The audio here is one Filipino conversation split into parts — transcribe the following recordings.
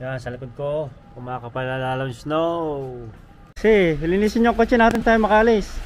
Yan, sa likod ko, kumakapal na lalong snow. Kasi, linisin yung kotse natin tayo makalis.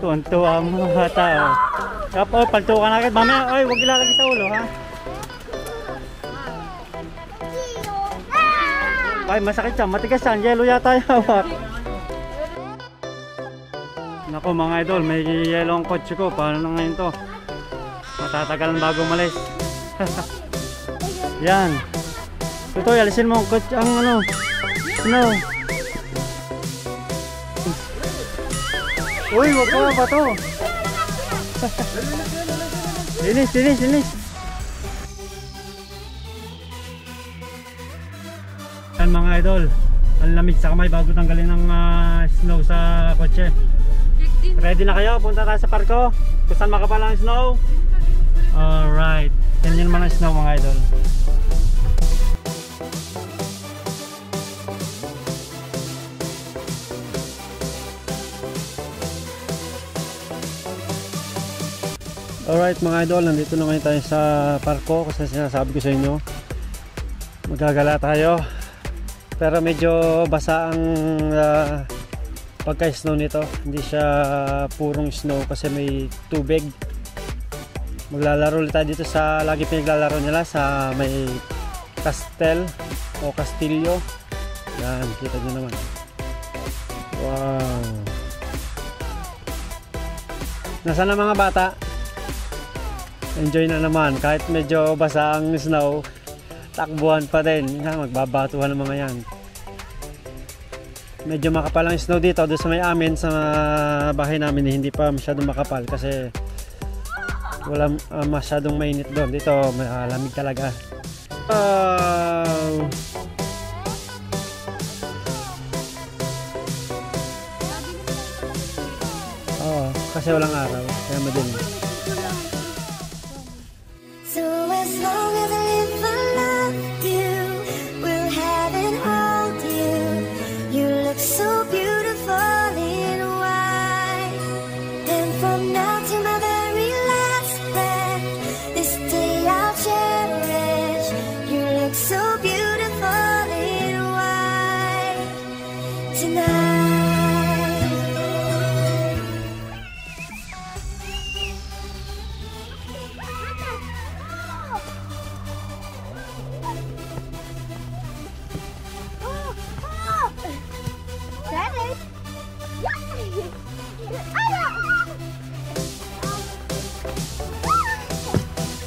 Tuwan-tuwa ang mga tao. Kapag paltukan agad, mamaya, ay, huwag ilalagay sa ulo, ha? Ay, masakit siya, matigas yan, yelo yata yung hawak. Naku mga idol, may yellow ang kotse ko. Paano na ngayon to? Matatagalan bago umalis. Yan. Tutoy, alisin mo ang kotse, ang ano, snow. Uy, wag ka ba to? Linis. Yan mga idol, ang lamig sa kamay bago tanggalin ng snow sa kotse. Ready na kayo? Punta tayo sa parko kung saan makapal ang snow. Alright, yan naman ang snow mga idol. Alright mga idol, nandito na ngayon tayo sa parko kasi sinasabi ko sa inyo magagala tayo, pero medyo basa ang pagka-snow nito. Hindi siya purong snow kasi may tubig. Maglalaro ulit tayo dito sa lagi pinaglalaro nila sa may castle o castillo. Yan, kita nyo naman. Wow, nasaan na mga bata? Enjoy na naman kahit medyo basa ang snow, takbuhan pa din. Magbabatuhan ng mga yan. Medyo makapal ang snow dito. Doon sa may amin, sa bahay namin, hindi pa masyadong makapal kasi wala masyadong mainit doon. Dito malamig talaga. Wow! Oh, kasi walang araw kaya madilim.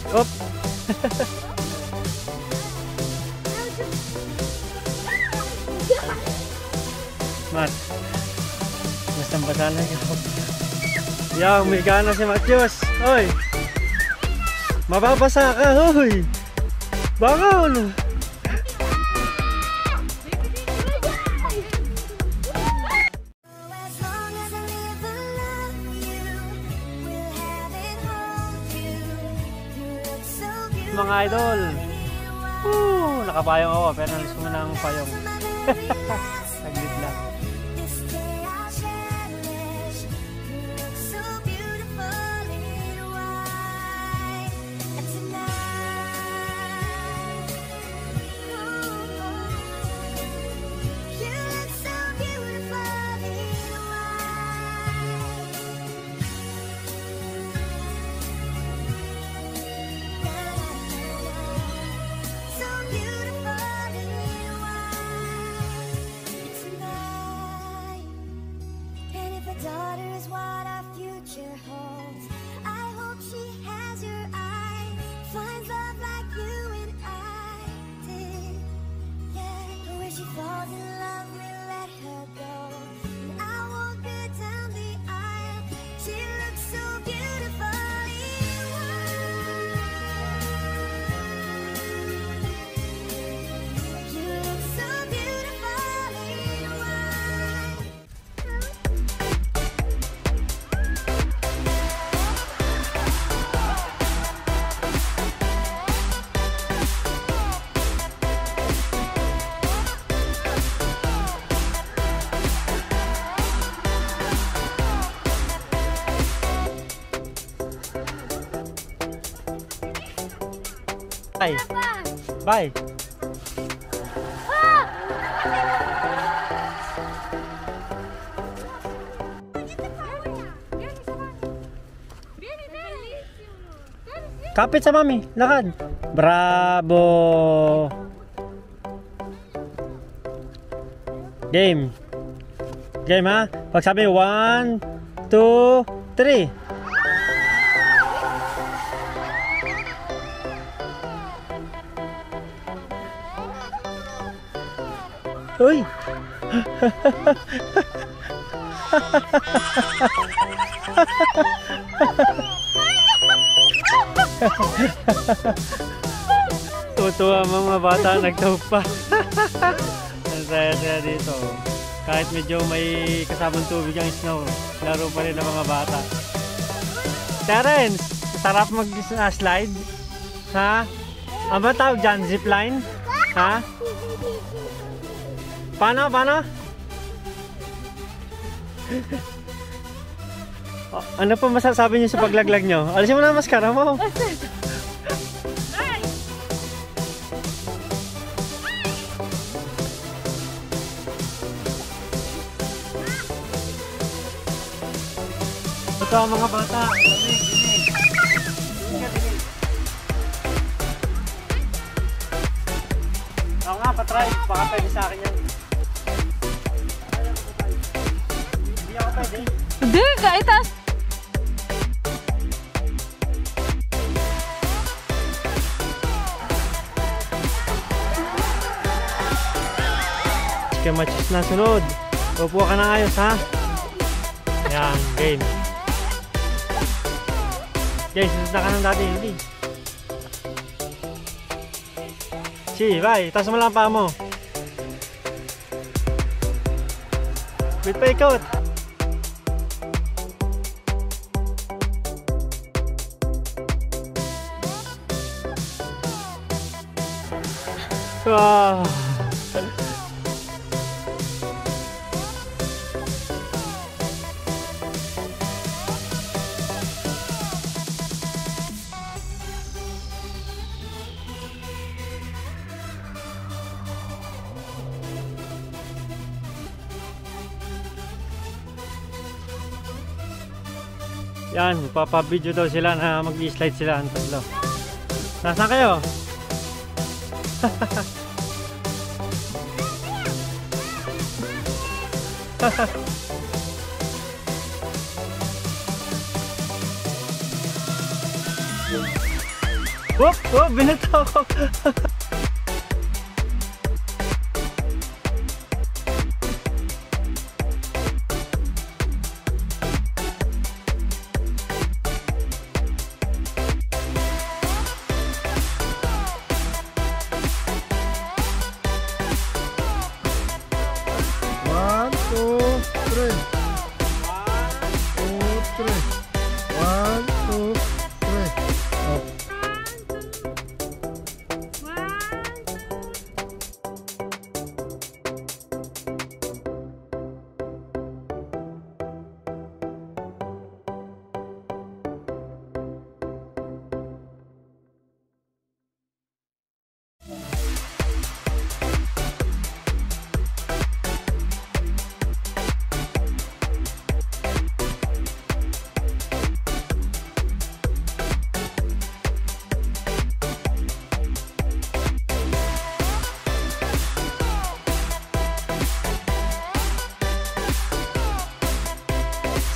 Op. Mat. Basta basalan ko. Yang may gana si Matius. Hoy. Mababasa ka, hoy. Bangon. Mga idol, nakapayong ako pero nalis ko muna ang payong. Saglit lang. Bye. Bye. Kapit sa mami, lakad. Bravo. Game. Game ha? Pag sabi 1, 2, 3. Uy! Tutuwa mga bata, nagtawag pa. Ang saya-saya dito. Kahit medyo may kasamang tubig ang snow, laro pa rin ng mga bata. Terence, sarap mag-slide? Ha? Ano ba tawag dyan? Zipline? Ha? Paano? Ano pa masasabi niyo sa paglaglag niyo? Alisin mo na ang maskara mo. Ito ang mga bata. Ako nga, patry. Baka pwede sa akin yan. Hindi ako pwede. Hindi, kaitas. Chicken matches na sunod. Upo ka na ayos, ha? Yan, game. Guys, susunod ka ng dati, hindi. Si, bye. Taas mo lang pa mo. Wait pa ikot. Wow. Yan, papabidyo daw sila na mag-slide sila ang tatlo. Nasaan kayo? Oh, binato ko.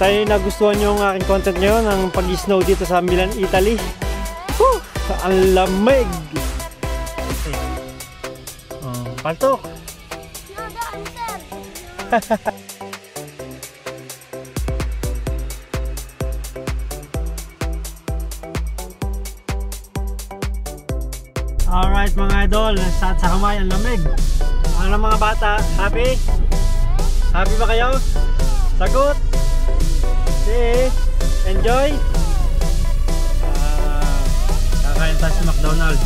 Sana nagustuhan nyo ang aking content ngayon, ang pag-snow dito sa Milan, Italy. Whew! Ang lamig! Okay. Paltok! Alright mga idol, sa kamay, ang lamig. Ano mga bata, happy? Happy ba kayo? Sagot! See, enjoy. Kakain tayo sa McDonald's.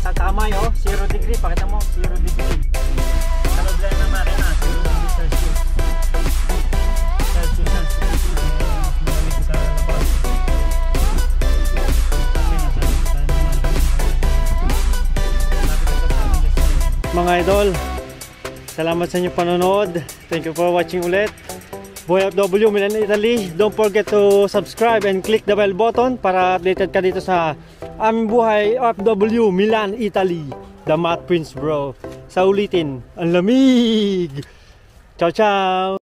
tatama yun, 0 degree. Pakita mo, 0 degree. Kalog lang ng makina, 0 degree Celsius. Celsius na. Malamig sa labas. Mga idol, salamat sa inyong panonood. Thank you for watching ulit. Buhay FW, Milan, Italy. Don't forget to subscribe and click the bell button para updated ka dito sa aming buhay FW, Milan, Italy. The Matt Prince Bro. Sa ulitin, ang lamig! Ciao, ciao!